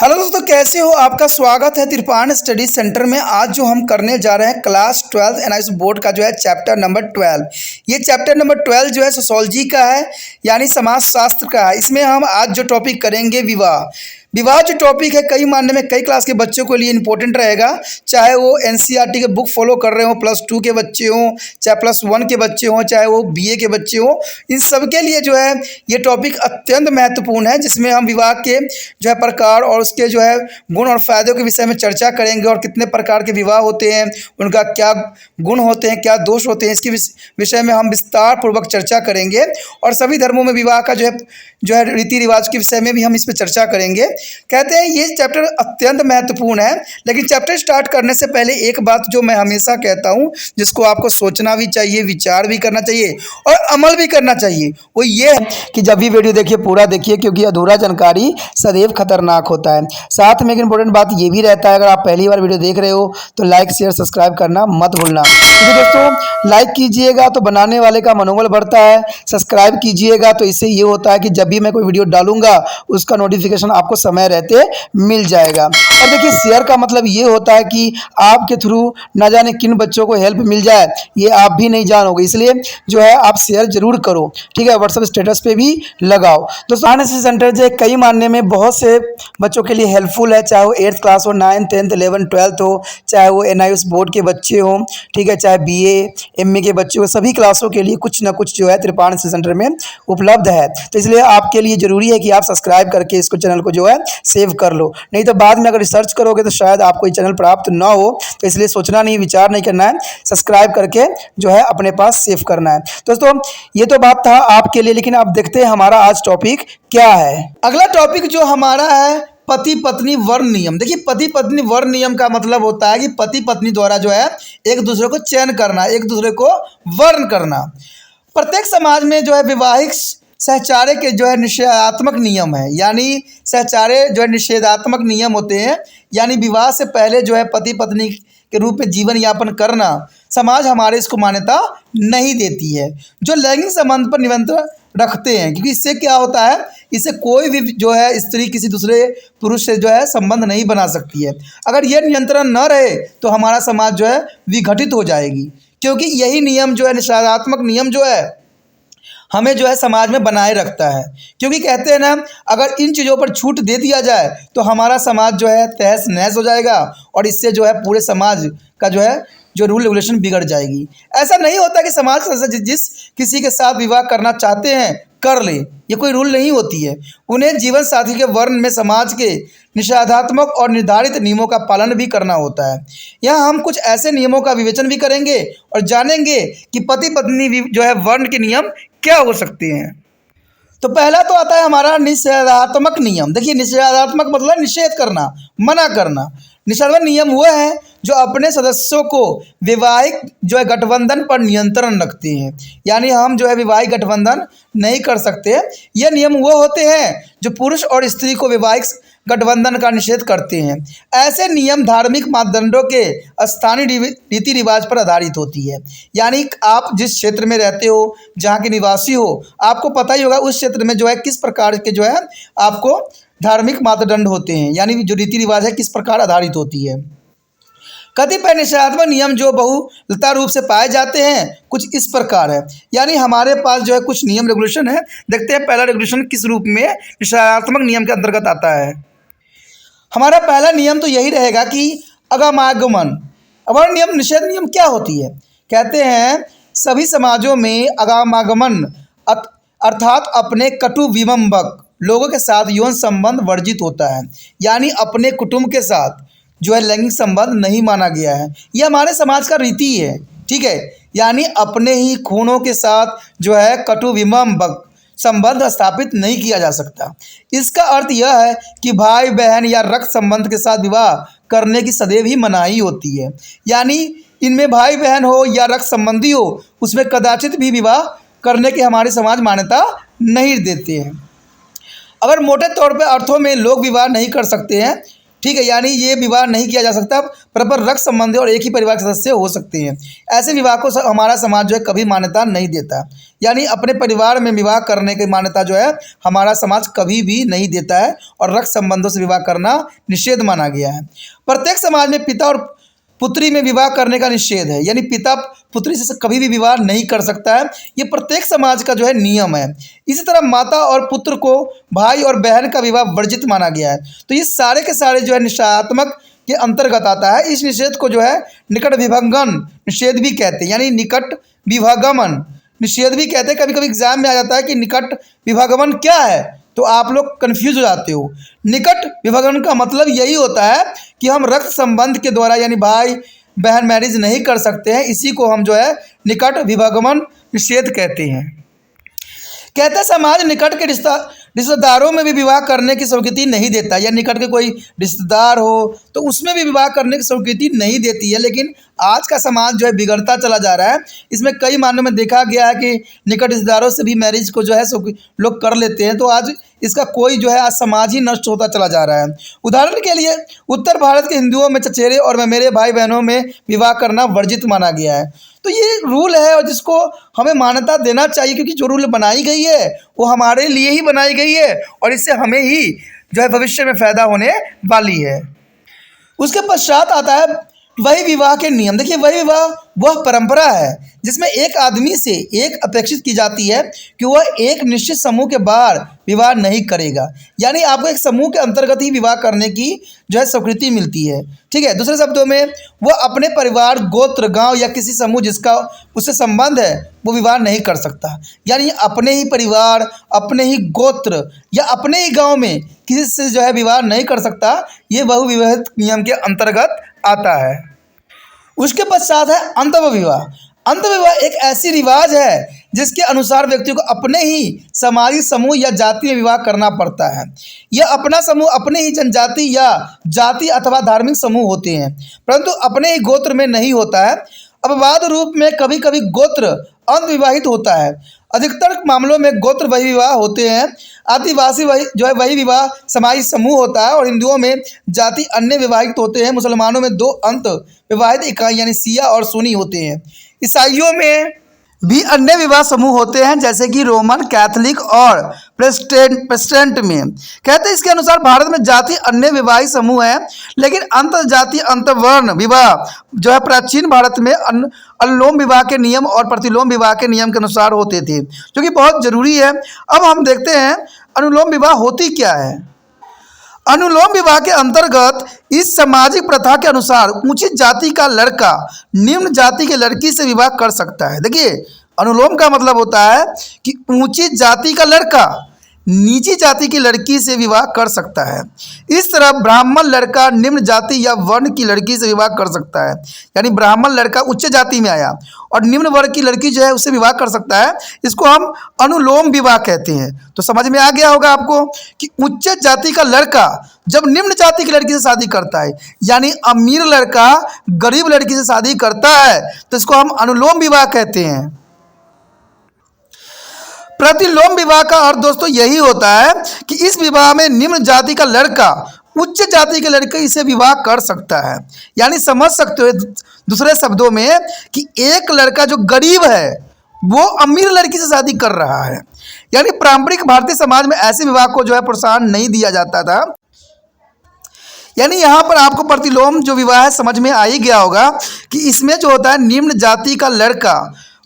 Hello दोस्तों, कैसे हो? आपका स्वागत है तिरपान स्टडी सेंटर में। आज जो हम करने जा रहे हैं क्लास 12 एनआईएस बोर्ड का जो है चैप्टर नंबर 12। ये चैप्टर नंबर 12 जो है सोशोलॉजी का है, यानी समाज शास्त्र का है। इसमें हम आज जो टॉपिक करेंगे विवाह। विवाह जो टॉपिक है कई मायने में कई क्लास के बच्चों के लिए इंपॉर्टेंट रहेगा, चाहे वो एनसीईआरटी के बुक फॉलो कर रहे हो, +2 के बच्चे हों, चाहे +1 के बच्चे हों, चाहे वो बीए के बच्चे हों। इन सब के लिए जो है ये टॉपिक अत्यंत महत्वपूर्ण है, जिसमें हम विवाह के जो है प्रकार और उसके जो है गुण और फायदों के विषय में चर्चा करेंगे, और कितने प्रकार के विवाह होते हैं, उनका क्या गुण होते हैं, क्या दोष होते हैं, इसके विषय में हम विस्तार पूर्वक चर्चा करेंगे। और सभी धर्मों में विवाह का जो है रीति रिवाज के विषय में भी हम इस पर चर्चा करेंगे। कहते हैं ये चैप्टर अत्यंत महत्वपूर्ण है, लेकिन चैप्टर स्टार्ट करने से पहले एक बात जो मैं हमेशा कहता हूँ, जिसको आपको सोचना भी चाहिए, विचार भी करना चाहिए और अमल भी करना चाहिए, वो ये है कि जब भी वीडियो देखिए पूरा देखिए, क्योंकि अधूरा जानकारी सदैव खतरनाक होता है। साथ में एक इंपॉर्टेंट बात ये भी रहता है, अगर आप पहली बार वीडियो देख रहे हो तो लाइक शेयर सब्सक्राइब करना मत भूलना, क्योंकि दोस्तों लाइक कीजिएगा तो बनाने वाले का मनोबल बढ़ता है, सब्सक्राइब कीजिएगा तो इससे ये होता है कि जब भी मैं कोई वीडियो डालूंगा उसका नोटिफिकेशन आपको समय रहते मिल जाएगा। और देखिए शेयर का मतलब ये होता है कि आपके थ्रू न जाने किन बच्चों को हेल्प मिल जाए, ये आप भी नहीं जानोगे, इसलिए जो है आप शेयर जरूर करो, ठीक है। व्हाट्सएप स्टेटस पे भी लगाओ। दोस्तों एनआईएस सेंटर जो कई मानने में बहुत से बच्चों के लिए हेल्पफुल है, चाहे वो 8th क्लास हो, 9th 10th 11th 12th हो, चाहे वो एनआईएस बोर्ड के बच्चे हों, ठीक है, चाहे बीए एमए के बच्चे हो, सभी क्लासों के लिए कुछ ना कुछ जो है तिरपान सेंटर में उपलब्ध है। तो इसलिए आपके लिए जरूरी है कि आप सब्सक्राइब करके इसको चैनल को जो है सेव कर लो, नहीं तो बाद में अगर रिसर्च करोगे तो शायद आपको ये चैनल प्राप्त ना हो। तो इसलिए सोचना नहीं, विचार नहीं करना है, सब्सक्राइब करके जो है अपने पास सेव करना है। दोस्तों ये तो बात था आपके लिए, लेकिन अब देखते हैं हमारा आज टॉपिक क्या है। अगला टॉपिक जो हमारा है पति पत्नी वर्ण नियम। देखिए पति पत्नी वर्ण नियम का मतलब होता है कि पति पत्नी द्वारा जो है एक दूसरे को चयन करना, एक दूसरे को वर्ण करना। प्रत्येक समाज में जो है विवाहिक सहचार्य के जो है निषेधात्मक नियम है, यानी सहचार्य जो है निषेधात्मक नियम होते हैं, यानी विवाह से पहले जो है पति पत्नी के रूप में जीवन यापन करना समाज हमारे इसको मान्यता नहीं देती है, जो लैंगिक संबंध पर नियंत्रण रखते हैं। क्योंकि इससे क्या होता है, इससे कोई भी जो है स्त्री किसी दूसरे पुरुष से जो है संबंध नहीं बना सकती है। अगर ये नियंत्रण न रहे तो हमारा समाज जो है विघटित हो जाएगी, क्योंकि यही नियम जो है निषेधात्मक नियम जो है हमें जो है समाज में बनाए रखता है। क्योंकि कहते हैं ना, अगर इन चीज़ों पर छूट दे दिया जाए तो हमारा समाज जो है तहस नहस हो जाएगा, और इससे जो है पूरे समाज का जो है जो रूल रेगुलेशन बिगड़ जाएगी। ऐसा नहीं होता कि समाज जिस किसी के साथ विवाह करना चाहते हैं कर ले, ये कोई रूल नहीं होती है। उन्हें जीवन साथी के वर्ण में समाज के निषेधात्मक और निर्धारित नियमों का पालन भी करना होता है। यहाँ हम कुछ ऐसे नियमों का विवेचन भी करेंगे और जानेंगे कि पति पत्नी जो है वर्ण के नियम क्या हो सकते हैं। तो पहला तो आता है हमारा निषेधात्मक नियम। देखिए निषेधात्मक मतलब निषेध करना, मना करना। निषेधात्मक नियम वो है जो अपने सदस्यों को वैवाहिक जो है गठबंधन पर नियंत्रण रखते हैं, यानी हम जो है वैवाहिक गठबंधन नहीं कर सकते। ये नियम वो होते हैं जो पुरुष और स्त्री को वैवाहिक गठबंधन का निषेध करते हैं। ऐसे नियम धार्मिक मापदंडों के स्थानीय रीति रिवाज पर आधारित होती है, यानी आप जिस क्षेत्र में रहते हो, जहाँ के निवासी हो, आपको पता ही होगा उस क्षेत्र में जो है किस प्रकार के जो है आपको धार्मिक मापदंड होते हैं, यानी जो रीति रिवाज है किस प्रकार आधारित होती है। कतिपय निषेधात्मक नियम जो बहुलता रूप से पाए जाते हैं कुछ इस प्रकार है, यानी हमारे पास जो है कुछ नियम रेगुलेशन है। देखते हैं पहला रेगुलेशन किस रूप में निषेधात्मक नियम के अंतर्गत आता है। हमारा पहला नियम तो यही रहेगा कि अगमागमन। अवर्ण नियम निषेध नियम क्या होती है? कहते हैं सभी समाजों में अगमागमन अर्थात अपने कटु विमंबक लोगों के साथ यौन संबंध वर्जित होता है, यानी अपने कुटुंब के साथ जो है लैंगिक संबंध नहीं माना गया है। यह हमारे समाज का रीति है, ठीक है, यानी अपने ही खूनों के साथ जो है कटु विमंबक संबंध स्थापित नहीं किया जा सकता। इसका अर्थ यह है कि भाई बहन या रक्त संबंध के साथ विवाह करने की सदैव ही मनाही होती है, यानी इनमें भाई बहन हो या रक्त संबंधी हो, उसमें कदाचित भी विवाह करने की हमारे समाज मान्यता नहीं देते हैं। अगर मोटे तौर पर अर्थों में लोग विवाह नहीं कर सकते हैं ठीक है, यानी ये विवाह नहीं किया जा सकता, परस्पर रक्त संबंधी और एक ही परिवार के सदस्य हो सकते हैं। ऐसे विवाह को हमारा समाज जो है कभी मान्यता नहीं देता, यानी अपने परिवार में विवाह करने की मान्यता जो है हमारा समाज कभी भी नहीं देता है, और रक्त संबंधों से विवाह करना निषेध माना गया है। प्रत्येक समाज में पिता और पुत्री में विवाह करने का निषेध है, यानी पिता पुत्री से कभी भी विवाह नहीं कर सकता है, ये प्रत्येक समाज का जो है नियम है। इसी तरह माता और पुत्र को भाई और बहन का विवाह वर्जित माना गया है। तो ये सारे के सारे जो है निषेधात्मक के अंतर्गत आता है। इस निषेध को जो है निकट विभंगन निषेध भी कहते हैं, यानी निकट विभागमन निषेध भी कहते हैं। कभी कभी एग्जाम में आ जाता है कि निकट विभागमन क्या है, तो आप लोग कंफ्यूज हो जाते हो। निकट विभागमन का मतलब यही होता है कि हम रक्त संबंध के द्वारा यानी भाई बहन मैरिज नहीं कर सकते हैं, इसी को हम जो है निकट विभागमन निषेध कहते हैं। कहते हैं समाज निकट के रिश्तेदारों में भी विवाह करने की स्वीकृति नहीं देता, या निकट के कोई रिश्तेदार हो तो उसमें भी विवाह करने की स्वीकृति नहीं देती है। लेकिन आज का समाज जो है बिगड़ता चला जा रहा है। इसमें कई मामलों में देखा गया है कि निकट रिश्तेदारों से भी मैरिज को जो है लोग कर लेते हैं। तो आज इसका कोई जो है आज समाज ही नष्ट होता चला जा रहा है। उदाहरण के लिए उत्तर भारत के हिंदुओं में चचेरे और मेरे भाई बहनों में विवाह करना वर्जित माना गया है। तो ये रूल है और जिसको हमें मान्यता देना चाहिए, क्योंकि जो रूल बनाई गई है वो हमारे लिए ही बनाई गई है और इससे हमें ही जो है भविष्य में फ़ायदा होने वाली है। उसके पश्चात आता है वही विवाह के नियम। देखिए, वही विवाह वह परंपरा है जिसमें एक आदमी से एक अपेक्षित की जाती है कि वह एक निश्चित समूह के बाहर विवाह नहीं करेगा, यानी आपको एक समूह के अंतर्गत ही विवाह करने की जो है स्वीकृति मिलती है। ठीक है, दूसरे शब्दों में वह अपने परिवार, गोत्र, गांव या किसी समूह जिसका उससे संबंध है वो विवाह नहीं कर सकता, यानी अपने ही परिवार, अपने ही गोत्र या अपने ही गाँव में किसी से जो है विवाह नहीं कर सकता। ये बहुविवाहित नियम के अंतर्गत आता है। उसके पश्चात है अंतर्विवाह विवाह। अंतर्विवाह एक ऐसी रिवाज है जिसके अनुसार व्यक्ति को अपने ही सामाजिक समूह या जाति में विवाह करना पड़ता है। यह अपना समूह अपने ही जनजाति या जाति अथवा धार्मिक समूह होते हैं, परंतु अपने ही गोत्र में नहीं होता है। अपवाद रूप में कभी कभी गोत्र अंतविवाहित होता है। अधिकतर मामलों में गोत्र वही विवाह होते हैं। आदिवासी वही जो है वही विवाह सामाजिक समूह होता है, और हिंदुओं में जाति अन्य विवाहित होते हैं। मुसलमानों में दो अंत विवाहित इकाई यानी शिया और सुन्नी होते हैं। ईसाइयों में भी अन्य विवाह समूह होते हैं, जैसे कि रोमन कैथोलिक और प्रोटेस्टेंट में। कहते हैं इसके अनुसार भारत में जाति अन्य विवाहित समूह है, लेकिन अंतर जाति अंतर्वर्ण विवाह जो है प्राचीन भारत में अनुलोम विवाह के नियम और प्रतिलोम विवाह के नियम के अनुसार होते थे, जो कि बहुत जरूरी है। अब हम देखते हैं अनुलोम विवाह होती क्या है। अनुलोम विवाह के अंतर्गत इस सामाजिक प्रथा के अनुसार ऊंची जाति का लड़का निम्न जाति की लड़की से विवाह कर सकता है। देखिए, अनुलोम का मतलब होता है कि ऊंची जाति का लड़का नीची जाति की लड़की से विवाह कर सकता है। इस तरह ब्राह्मण लड़का निम्न जाति या वर्ण की लड़की से विवाह कर सकता है, यानी ब्राह्मण लड़का उच्च जाति में आया और निम्न वर्ग की लड़की जो है उससे विवाह कर सकता है। इसको हम अनुलोम विवाह कहते हैं। तो समझ में आ गया होगा आपको कि उच्च जाति का लड़का जब निम्न जाति की लड़की से शादी करता है, यानी अमीर लड़का गरीब लड़की से शादी करता है, तो इसको हम अनुलोम विवाह कहते हैं। प्रतिलोम विवाह का अर्थ दोस्तों यही होता है कि इस विवाह में निम्न जाति का लड़का उच्च जाति के लड़के से विवाह कर सकता है, यानी समझ सकते हो दूसरे शब्दों में कि एक लड़का जो गरीब है वो अमीर लड़की से शादी कर रहा है। यानी पारंपरिक भारतीय समाज में ऐसे विवाह को जो है प्रोत्साहन नहीं दिया जाता था। यानी यहाँ पर आपको प्रतिलोम जो विवाह है समझ में आ ही गया होगा कि इसमें जो होता है निम्न जाति का लड़का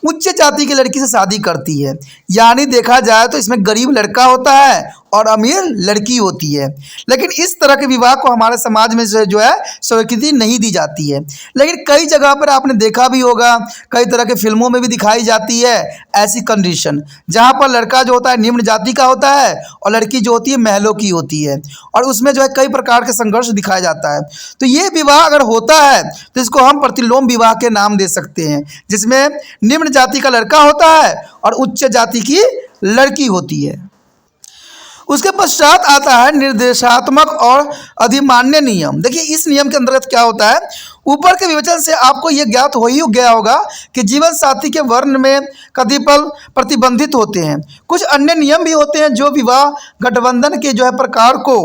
उच्च जाति की लड़की से शादी करती है, यानी देखा जाए तो इसमें गरीब लड़का होता है और अमीर लड़की होती है। लेकिन इस तरह के विवाह को हमारे समाज में जो है स्वीकृति नहीं दी जाती है। लेकिन कई जगह पर आपने देखा भी होगा, कई तरह के फिल्मों में भी दिखाई जाती है ऐसी कंडीशन, जहाँ पर लड़का जो होता है निम्न जाति का होता है और लड़की जो होती है महलों की होती है, और उसमें जो है कई प्रकार के संघर्ष दिखाया जाता है। तो ये विवाह अगर होता है तो इसको हम प्रतिलोम विवाह के नाम दे सकते हैं, जिसमें निम्न जाति का लड़का होता है और उच्च जाति की लड़की होती है। उसके पश्चात आता है निर्देशात्मक और अधिमान्य नियम। देखिए इस नियम के अंतर्गत क्या होता है, ऊपर के विवेचन से आपको यह ज्ञात हो ही गया होगा कि जीवन साथी के वर्ण में कतिपय प्रतिबंधित होते हैं। कुछ अन्य नियम भी होते हैं जो विवाह गठबंधन के प्रकार को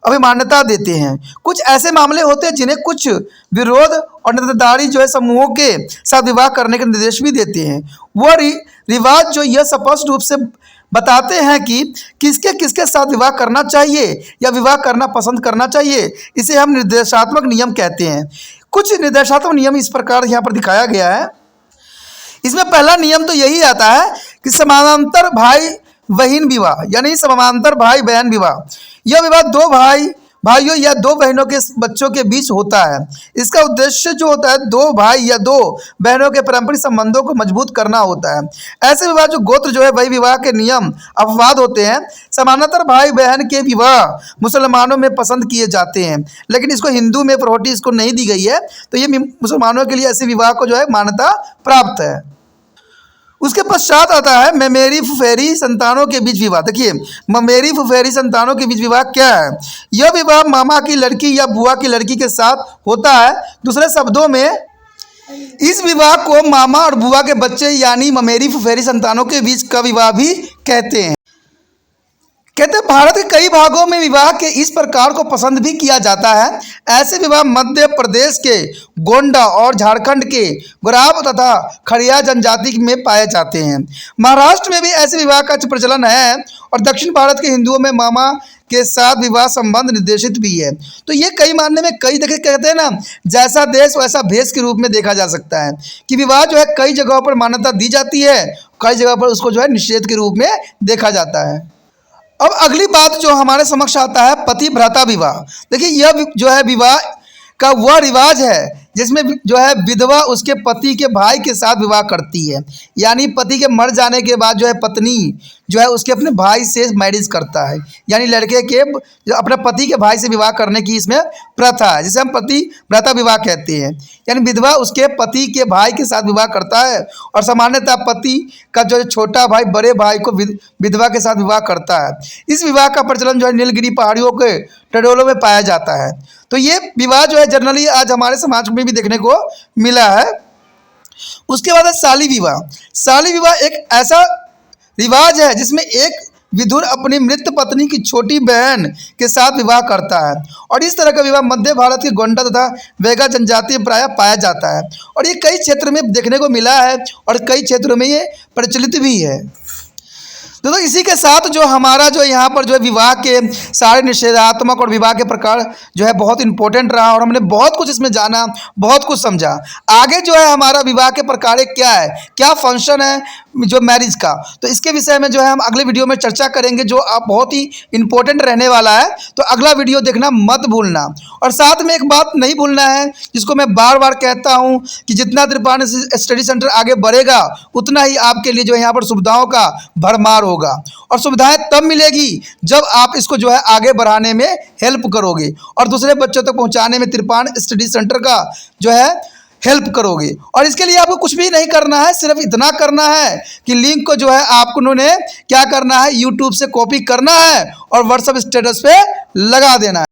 अभिमान्यता देते हैं। कुछ ऐसे मामले होते हैं जिन्हें कुछ विरोध और निरंतरदारी समूहों के साथ विवाह करने के निर्देश भी देते हैं। वह रिवाज जो यह स्पष्ट रूप से बताते हैं कि किसके किसके साथ विवाह करना चाहिए या विवाह करना पसंद करना चाहिए, इसे हम निर्देशात्मक नियम कहते हैं। कुछ निर्देशात्मक नियम इस प्रकार यहाँ पर दिखाया गया है। इसमें पहला नियम तो यही आता है कि समानांतर भाई बहन विवाह, यानी समानांतर भाई बहन विवाह। यह विवाह दो भाइयों या दो बहनों के बच्चों के बीच होता है। इसका उद्देश्य जो होता है दो भाई या दो बहनों के पारंपरिक संबंधों को मजबूत करना होता है। ऐसे विवाह जो गोत्र वही विवाह के नियम अपवाद होते हैं। समानांतर भाई बहन के विवाह मुसलमानों में पसंद किए जाते हैं, लेकिन इसको हिंदू में प्रायोरिटी इसको नहीं दी गई है, तो ये मुसलमानों के लिए ऐसे विवाह को मान्यता प्राप्त है। उसके पश्चात आता है ममेरी फुफेरी संतानों के बीच विवाह। देखिए ममेरी फुफेरी संतानों के बीच विवाह क्या है, यह विवाह मामा की लड़की या बुआ की लड़की के साथ होता है। दूसरे शब्दों में इस विवाह को मामा और बुआ के बच्चे यानी ममेरी फुफेरी संतानों के बीच का विवाह भी कहते हैं। भारत के कई भागों में विवाह के इस प्रकार को पसंद भी किया जाता है। ऐसे विवाह मध्य प्रदेश के गोंडा और झारखंड के गोराब तथा खड़िया जनजाति में पाए जाते हैं। महाराष्ट्र में भी ऐसे विवाह का प्रचलन है और दक्षिण भारत के हिंदुओं में मामा के साथ विवाह संबंध निर्देशित भी है। तो ये कई मानने में कई देखिए कहते हैं ना, जैसा देश वैसा भेष के रूप में देखा जा सकता है कि विवाह कई जगहों पर मान्यता दी जाती है, कई जगह पर उसको निषेध के रूप में देखा जाता है। अब अगली बात जो हमारे समक्ष आता है पति भ्राता विवाह। देखिए यह विवाह का वह रिवाज है जिसमें विधवा उसके पति के भाई के साथ विवाह करती है, यानी पति के मर जाने के बाद पत्नी उसके अपने भाई से मैरिज करता है, यानी लड़के के अपने पति के भाई से विवाह करने की इसमें प्रथा है, जिसे हम पति भ्राता विवाह कहते हैं। यानी विधवा उसके पति के भाई के साथ विवाह करता है और सामान्यतः पति का छोटा भाई बड़े भाई को विधवा के साथ विवाह करता है। इस विवाह का प्रचलन नीलगिरी पहाड़ियों के टडोलों में पाया जाता है। तो ये विवाह जनरली आज हमारे समाज में भी देखने को मिला है। उसके बाद है शाली विवाह। शाली विवाह एक ऐसा रिवाज है जिसमें एक विधुर अपनी मृत पत्नी की छोटी बहन के साथ विवाह करता है, और इस तरह का विवाह मध्य भारत के गोंडा तथा वेगा जनजाति में प्रायः पाया जाता है, और ये कई क्षेत्र में देखने को मिला है और कई क्षेत्रों में ये प्रचलित भी है। तो इसी के साथ हमारा यहाँ पर विवाह के सारे निषेधात्मक और विवाह के प्रकार बहुत इंपॉर्टेंट रहा, और हमने बहुत कुछ इसमें जाना, बहुत कुछ समझा। आगे हमारा विवाह के प्रकार क्या है, क्या फंक्शन है मैरिज का, तो इसके विषय में हम अगले वीडियो में चर्चा करेंगे, जो आप बहुत ही इंपॉर्टेंट रहने वाला है। तो अगला वीडियो देखना मत भूलना। और साथ में एक बात नहीं भूलना है जिसको मैं बार बार कहता हूँ कि जितना त्रिपाठी स्टडी सेंटर आगे बढ़ेगा उतना ही आपके लिए यहाँ पर सुविधाओं का भरमार होगा, और सुविधाएं तब मिलेगी जब आप इसको आगे बढ़ाने में हेल्प करोगे और दूसरे बच्चों तक पहुंचाने में त्रिपाठी स्टडी सेंटर का हेल्प करोगे। और इसके लिए आपको कुछ भी नहीं करना है, सिर्फ इतना करना है कि लिंक को आपको क्या करना है, यूट्यूब से कॉपी करना है और व्हाट्सएप स्टेटस पे लगा देना है।